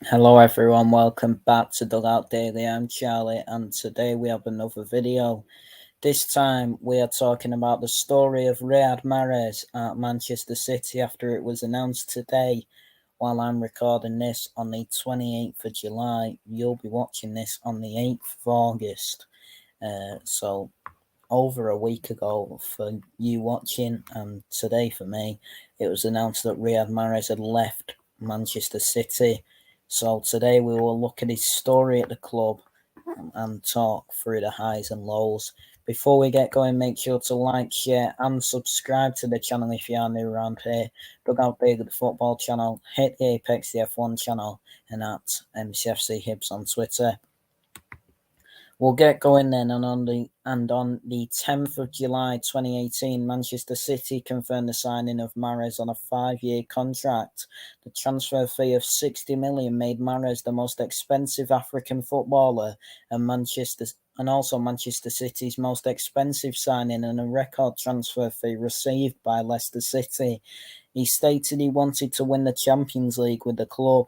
Hello everyone, welcome back to Dugout Daily. I'm Charlie and today we have another video. This time we are talking about the story of Riyad Mahrez at Manchester City after it was announced today. While I'm recording this on the 28th of July, you'll be watching this on the 8th of August. So over a week ago for you watching and today for me, it was announced that Riyad Mahrez had left Manchester City. So today we will look at his story at the club and talk through the highs and lows. Before we get going, make sure to like, share and subscribe to the channel if you are new around here. Dugout Daily, the football channel, hit the Apex, the F1 channel, and at MCFC Hibs on Twitter. We'll get going then, and on the 10th of July 2018, Manchester City confirmed the signing of Mahrez on a 5-year contract. The transfer fee of 60 million made Mahrez the most expensive African footballer, and also Manchester City's most expensive signing, and a record transfer fee received by Leicester City. He stated he wanted to win the Champions League with the club.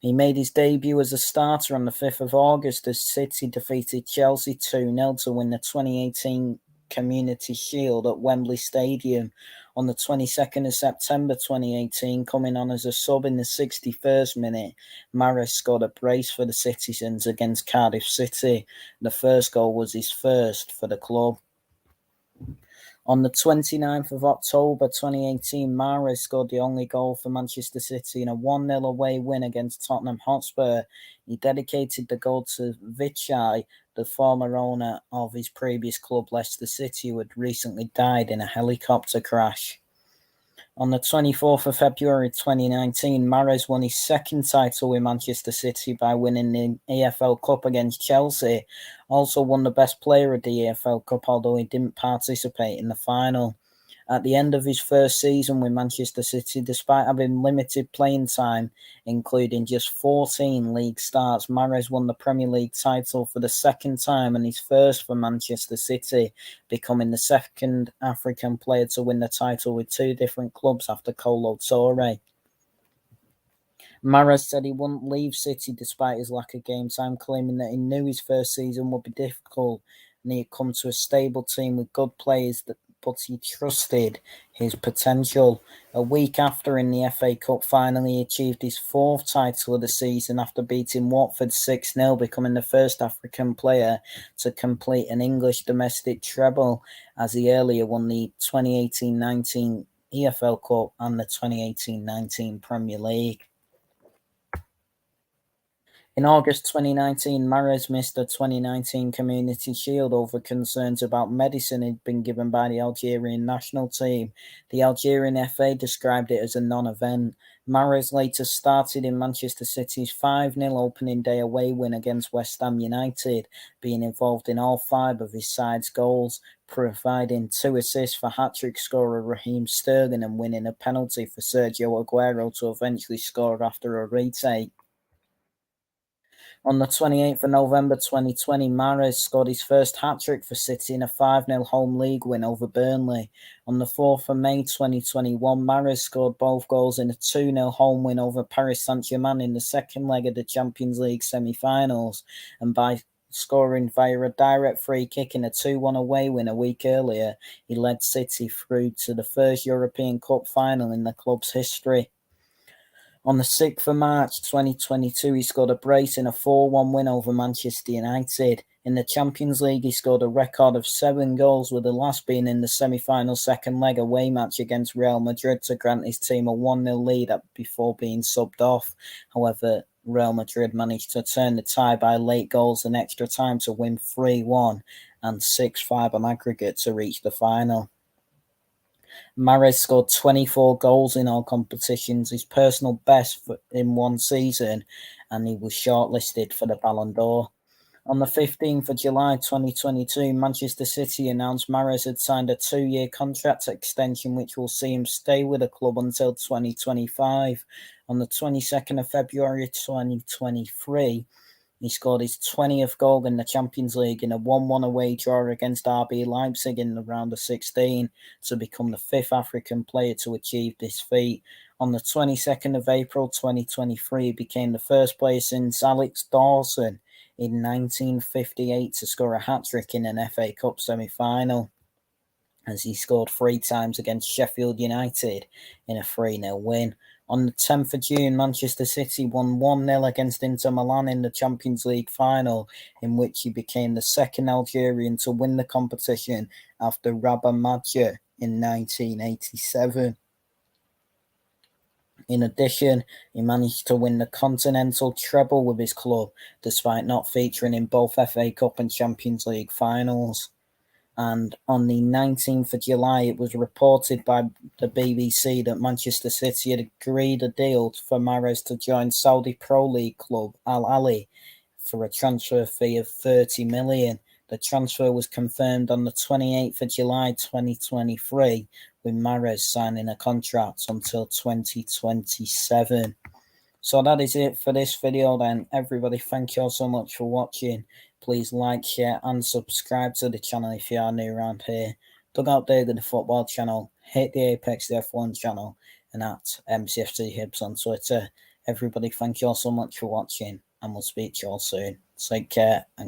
He made his debut as a starter on the 5th of August as City defeated Chelsea 2-0 to win the 2018 Community Shield at Wembley Stadium. On the 22nd of September 2018, coming on as a sub in the 61st minute, Mahrez scored a brace for the citizens against Cardiff City. The first goal was his first for the club. On the 29th of October 2018, Mahrez scored the only goal for Manchester City in a 1-0 away win against Tottenham Hotspur. He dedicated the goal to Vichai, the former owner of his previous club Leicester City, who had recently died in a helicopter crash. On the 24th of February 2019, Mahrez won his second title with Manchester City by winning the EFL Cup against Chelsea. Also won the Best Player of the EFL Cup, although he didn't participate in the final. At the end of his first season with Manchester City, despite having limited playing time, including just 14 league starts, Mahrez won the Premier League title for the second time and his first for Manchester City, becoming the second African player to win the title with two different clubs after Kolo Touré. Mahrez said he wouldn't leave City despite his lack of game time, claiming that he knew his first season would be difficult and he had come to a stable team with good players but he trusted his potential. A week after, in the FA Cup final, he achieved his fourth title of the season after beating Watford 6-0, becoming the first African player to complete an English domestic treble, as he earlier won the 2018-19 EFL Cup and the 2018-19 Premier League. In August 2019, Mahrez missed the 2019 Community Shield over concerns about medicine he'd been given by the Algerian national team. The Algerian FA described it as a non-event. Mahrez later started in Manchester City's 5-0 opening day away win against West Ham United, being involved in all 5 of his side's goals, providing 2 assists for hat-trick scorer Raheem Sterling and winning a penalty for Sergio Aguero to eventually score after a retake. On the 28th of November 2020, Mahrez scored his first hat-trick for City in a 5-0 home league win over Burnley. On the 4th of May 2021, Mahrez scored both goals in a 2-0 home win over Paris Saint-Germain in the second leg of the Champions League semi-finals, and by scoring via a direct free kick in a 2-1 away win a week earlier, he led City through to the first European Cup final in the club's history. On the 6th of March 2022, he scored a brace in a 4-1 win over Manchester United. In the Champions League, he scored a record of 7 goals, with the last being in the semi-final second leg away match against Real Madrid to grant his team a 1-0 lead before being subbed off. However, Real Madrid managed to turn the tie by late goals and extra time to win 3-1 and 6-5 on aggregate to reach the final. Mahrez scored 24 goals in all competitions, his personal best in one season, and he was shortlisted for the Ballon d'Or. On the 15th of July 2022, Manchester City announced Mahrez had signed a 2-year contract extension which will see him stay with the club until 2025. On the 22nd of February 2023, He scored his 20th goal in the Champions League in a 1-1 away draw against RB Leipzig in the round of 16 to become the 5th African player to achieve this feat. On the 22nd of April 2023, he became the first player since Alex Dawson in 1958 to score a hat-trick in an FA Cup semi-final, as he scored 3 times against Sheffield United in a 3-0 win. On the 10th of June, Manchester City won 1-0 against Inter Milan in the Champions League final, in which he became the second Algerian to win the competition after Riyad Mahrez in 1987. In addition, he managed to win the Continental treble with his club, despite not featuring in both FA Cup and Champions League finals. And on the 19th of July, it was reported by the BBC that Manchester City had agreed a deal for Mahrez to join Saudi Pro League club Ahli for a transfer fee of $30 million. The transfer was confirmed on the 28th of July 2023, with Mahrez signing a contract until 2027. So that is it for this video then. Everybody, thank you all so much for watching. Please like, share and subscribe to the channel if you are new around here. Dugout Daily, the football channel. Hit the Apex the F1 channel. And at MCFC Hibs on Twitter. Everybody, thank you all so much for watching. And we'll speak to you all soon. Take care and